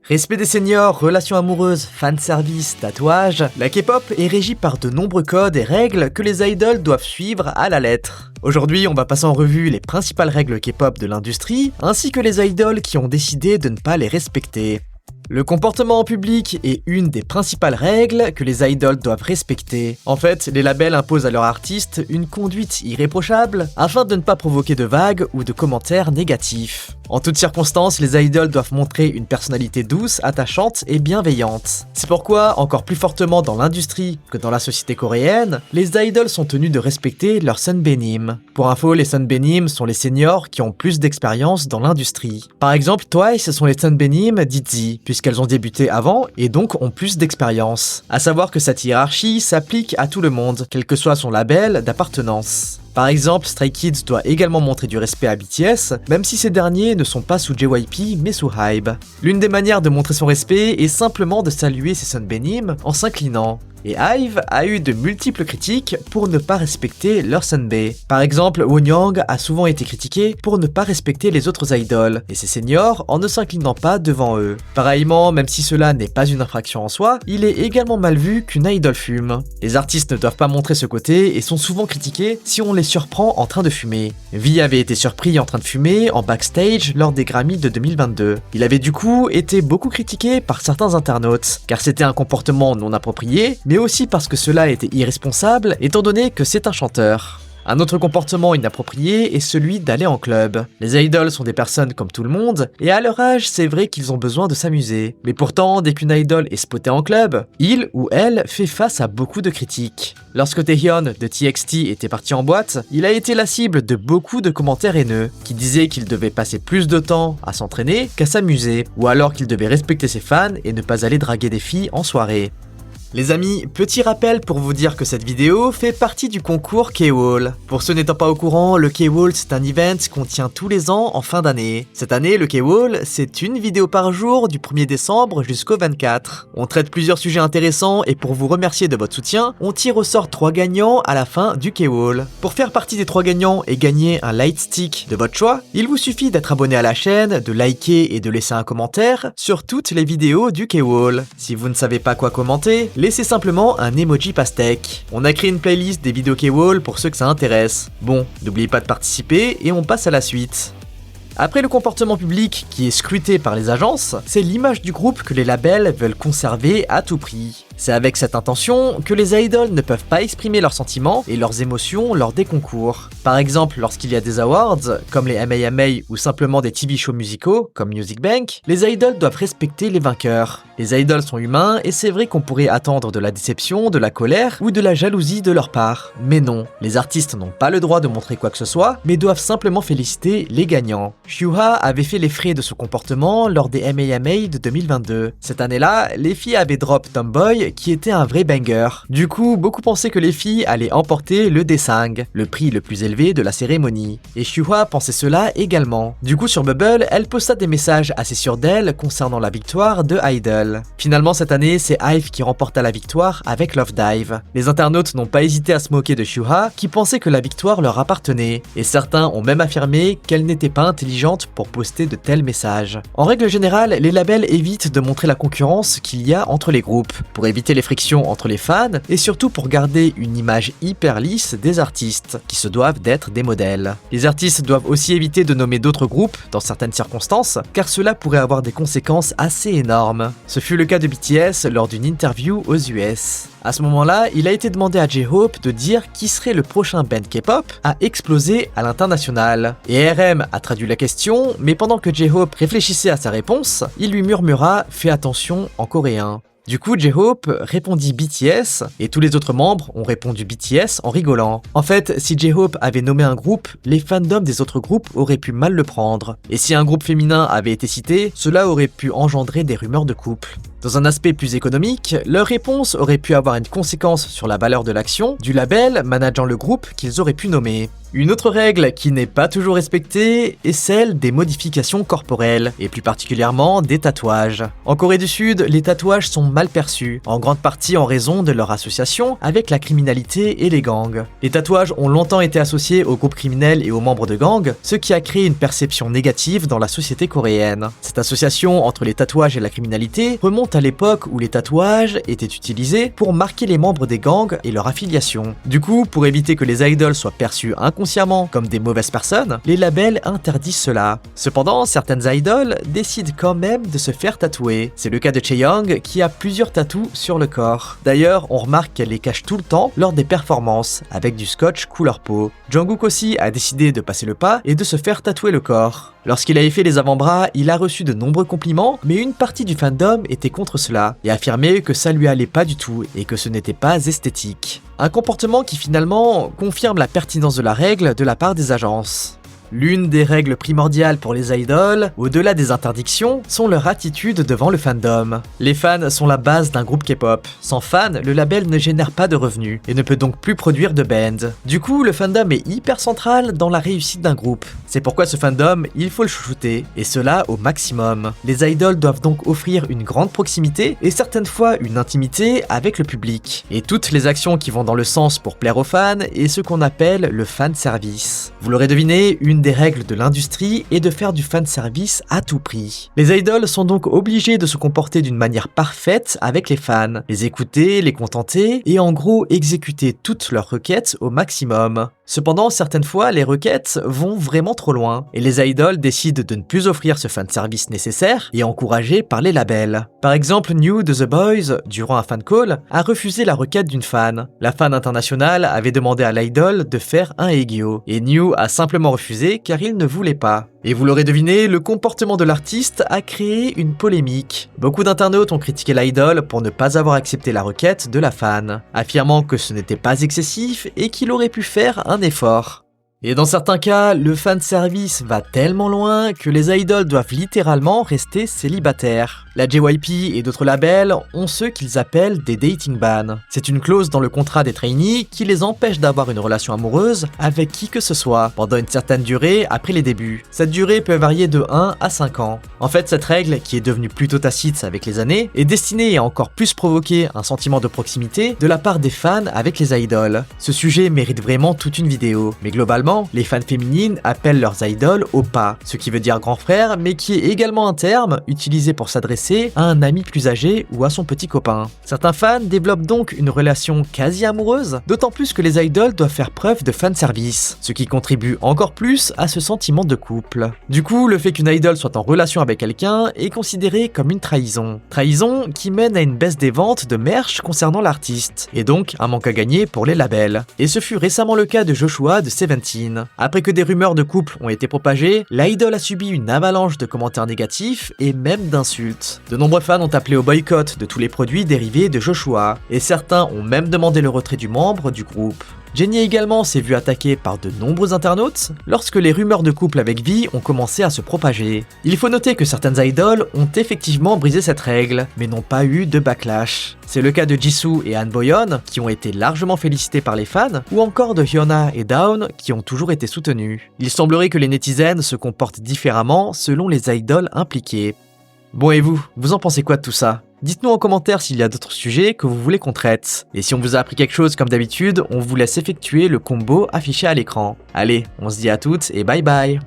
Respect des seniors, relations amoureuses, fanservice, tatouages, la K-pop est régie par de nombreux codes et règles que les idols doivent suivre à la lettre. Aujourd'hui, on va passer en revue les principales règles K-pop de l'industrie, ainsi que les idols qui ont décidé de ne pas les respecter. Le comportement en public est une des principales règles que les idols doivent respecter. En fait, les labels imposent à leurs artistes une conduite irréprochable afin de ne pas provoquer de vagues ou de commentaires négatifs. En toutes circonstances, les idols doivent montrer une personnalité douce, attachante et bienveillante. C'est pourquoi, encore plus fortement dans l'industrie que dans la société coréenne, les idols sont tenus de respecter leurs sunbaenim. Pour info, les sunbaenim sont les seniors qui ont plus d'expérience dans l'industrie. Par exemple, Twice sont les sunbaenim d'ITZY, puisqu'elles ont débuté avant et donc ont plus d'expérience. À savoir que cette hiérarchie s'applique à tout le monde, quel que soit son label d'appartenance. Par exemple, Stray Kids doit également montrer du respect à BTS, même si ces derniers ne sont pas sous JYP mais sous HYBE. L'une des manières de montrer son respect est simplement de saluer ses sunbaenim en s'inclinant. Et HYBE a eu de multiples critiques pour ne pas respecter leur sunbae. Par exemple, Wonyoung a souvent été critiqué pour ne pas respecter les autres idols, et ses seniors en ne s'inclinant pas devant eux. Pareillement, même si cela n'est pas une infraction en soi, il est également mal vu qu'une idol fume. Les artistes ne doivent pas montrer ce côté et sont souvent critiqués si on les surprend en train de fumer. V avait été surpris en train de fumer en backstage lors des Grammys de 2022. Il avait du coup été beaucoup critiqué par certains internautes, car c'était un comportement non approprié, mais aussi parce que cela était irresponsable étant donné que c'est un chanteur. Un autre comportement inapproprié est celui d'aller en club. Les idols sont des personnes comme tout le monde, et à leur âge, c'est vrai qu'ils ont besoin de s'amuser. Mais pourtant, dès qu'une idol est spotée en club, il ou elle fait face à beaucoup de critiques. Lorsque Taehyun de TXT était parti en boîte, il a été la cible de beaucoup de commentaires haineux, qui disaient qu'il devait passer plus de temps à s'entraîner qu'à s'amuser, ou alors qu'il devait respecter ses fans et ne pas aller draguer des filles en soirée. Les amis, petit rappel pour vous dire que cette vidéo fait partie du concours K-Wall. Pour ceux n'étant pas au courant, le K-Wall c'est un event qu'on tient tous les ans en fin d'année. Cette année, le K-Wall, c'est une vidéo par jour du 1er décembre jusqu'au 24. On traite plusieurs sujets intéressants et pour vous remercier de votre soutien, on tire au sort 3 gagnants à la fin du K-Wall. Pour faire partie des 3 gagnants et gagner un light stick de votre choix, il vous suffit d'être abonné à la chaîne, de liker et de laisser un commentaire sur toutes les vidéos du K-Wall. Si vous ne savez pas quoi commenter, laissez simplement un emoji pastèque. On a créé une playlist des vidéos K-Wall pour ceux que ça intéresse. Bon, n'oubliez pas de participer et on passe à la suite. Après le comportement public qui est scruté par les agences, c'est l'image du groupe que les labels veulent conserver à tout prix. C'est avec cette intention que les idols ne peuvent pas exprimer leurs sentiments et leurs émotions lors des concours. Par exemple, lorsqu'il y a des awards, comme les AMA ou simplement des TV shows musicaux, comme Music Bank, les idols doivent respecter les vainqueurs. Les idols sont humains et c'est vrai qu'on pourrait attendre de la déception, de la colère ou de la jalousie de leur part. Mais non, les artistes n'ont pas le droit de montrer quoi que ce soit, mais doivent simplement féliciter les gagnants. Hyuha avait fait les frais de ce comportement lors des AMA de 2022. Cette année-là, les filles avaient drop Tomboy qui était un vrai banger. Du coup, beaucoup pensaient que les filles allaient emporter le Daesang, le prix le plus élevé de la cérémonie. Et Hyuha pensait cela également. Du coup, sur Bubble, elle posta des messages assez sûrs d'elle concernant la victoire de Idol. Finalement, cette année, c'est IVE qui remporta la victoire avec Love Dive. Les internautes n'ont pas hésité à se moquer de Hyuha, qui pensait que la victoire leur appartenait. Et certains ont même affirmé qu'elle n'était pas intelligente pour poster de tels messages. En règle générale, les labels évitent de montrer la concurrence qu'il y a entre les groupes, pour éviter les frictions entre les fans et surtout pour garder une image hyper lisse des artistes, qui se doivent d'être des modèles. Les artistes doivent aussi éviter de nommer d'autres groupes dans certaines circonstances, car cela pourrait avoir des conséquences assez énormes. Ce fut le cas de BTS lors d'une interview aux US. À ce moment-là, il a été demandé à J-Hope de dire qui serait le prochain band K-pop à exploser à l'international. Et RM a traduit la question, mais pendant que J-Hope réfléchissait à sa réponse, il lui murmura « Fais attention » en coréen. Du coup, J-Hope répondit BTS et tous les autres membres ont répondu BTS en rigolant. En fait, si J-Hope avait nommé un groupe, les fandoms des autres groupes auraient pu mal le prendre. Et si un groupe féminin avait été cité, cela aurait pu engendrer des rumeurs de couple. Dans un aspect plus économique, leur réponse aurait pu avoir une conséquence sur la valeur de l'action du label manageant le groupe qu'ils auraient pu nommer. Une autre règle qui n'est pas toujours respectée est celle des modifications corporelles, et plus particulièrement des tatouages. En Corée du Sud, les tatouages sont mal perçus, en grande partie en raison de leur association avec la criminalité et les gangs. Les tatouages ont longtemps été associés aux groupes criminels et aux membres de gangs, ce qui a créé une perception négative dans la société coréenne. Cette association entre les tatouages et la criminalité remonte à l'époque où les tatouages étaient utilisés pour marquer les membres des gangs et leur affiliation. Du coup, pour éviter que les idols soient perçus inconsciemment comme des mauvaises personnes, les labels interdisent cela. Cependant, certaines idols décident quand même de se faire tatouer. C'est le cas de Chaeyoung qui a plusieurs tatous sur le corps. D'ailleurs, on remarque qu'elle les cache tout le temps lors des performances, avec du scotch couleur peau. Jungkook aussi a décidé de passer le pas et de se faire tatouer le corps. Lorsqu'il avait fait les avant-bras, il a reçu de nombreux compliments, mais une partie du fandom était contre cela et affirmait que ça lui allait pas du tout et que ce n'était pas esthétique. Un comportement qui finalement confirme la pertinence de la règle de la part des agences. L'une des règles primordiales pour les idols, au-delà des interdictions, sont leur attitude devant le fandom. Les fans sont la base d'un groupe K-pop. Sans fans, le label ne génère pas de revenus et ne peut donc plus produire de bands. Du coup, le fandom est hyper central dans la réussite d'un groupe. C'est pourquoi ce fandom, il faut le chouchouter, et cela au maximum. Les idols doivent donc offrir une grande proximité et certaines fois une intimité avec le public. Et toutes les actions qui vont dans le sens pour plaire aux fans est ce qu'on appelle le fan service. Vous l'aurez deviné, une des règles de l'industrie est de faire du fanservice à tout prix. Les idols sont donc obligés de se comporter d'une manière parfaite avec les fans, les écouter, les contenter et en gros exécuter toutes leurs requêtes au maximum. Cependant, certaines fois, les requêtes vont vraiment trop loin et les idols décident de ne plus offrir ce fanservice nécessaire et encouragé par les labels. Par exemple, New de The Boys, durant un fan call, a refusé la requête d'une fan. La fan internationale avait demandé à l'idol de faire un Aegyo et New a simplement refusé car il ne voulait pas. Et vous l'aurez deviné, le comportement de l'artiste a créé une polémique. Beaucoup d'internautes ont critiqué l'idol pour ne pas avoir accepté la requête de la fan, affirmant que ce n'était pas excessif et qu'il aurait pu faire un effort. Et dans certains cas, le fanservice va tellement loin que les idols doivent littéralement rester célibataires. La JYP et d'autres labels ont ce qu'ils appellent des dating bans. C'est une clause dans le contrat des trainees qui les empêche d'avoir une relation amoureuse avec qui que ce soit pendant une certaine durée après les débuts. Cette durée peut varier de 1 à 5 ans. En fait, cette règle, qui est devenue plutôt tacite avec les années, est destinée à encore plus provoquer un sentiment de proximité de la part des fans avec les idols. Ce sujet mérite vraiment toute une vidéo, mais globalement, les fans féminines appellent leurs idoles oppa, ce qui veut dire grand frère, mais qui est également un terme utilisé pour s'adresser à un ami plus âgé ou à son petit copain. Certains fans développent donc une relation quasi amoureuse, d'autant plus que les idoles doivent faire preuve de fanservice, ce qui contribue encore plus à ce sentiment de couple. Du coup, le fait qu'une idole soit en relation avec quelqu'un est considéré comme une trahison. Trahison qui mène à une baisse des ventes de merch concernant l'artiste, et donc un manque à gagner pour les labels. Et ce fut récemment le cas de Joshua de Seventeen. Après que des rumeurs de couple ont été propagées, l'idol a subi une avalanche de commentaires négatifs et même d'insultes. De nombreux fans ont appelé au boycott de tous les produits dérivés de Joshua, et certains ont même demandé le retrait du membre du groupe. Jennie également s'est vue attaquée par de nombreux internautes lorsque les rumeurs de couple avec V ont commencé à se propager. Il faut noter que certaines idols ont effectivement brisé cette règle, mais n'ont pas eu de backlash. C'est le cas de Jisoo et Han Boyeon, qui ont été largement félicités par les fans, ou encore de Hyuna et Dawn, qui ont toujours été soutenus. Il semblerait que les netizens se comportent différemment selon les idols impliqués. Bon, et vous en pensez quoi de tout ça ? Dites-nous en commentaire s'il y a d'autres sujets que vous voulez qu'on traite. Et si on vous a appris quelque chose comme d'habitude, on vous laisse effectuer le combo affiché à l'écran. Allez, on se dit à toutes et bye bye.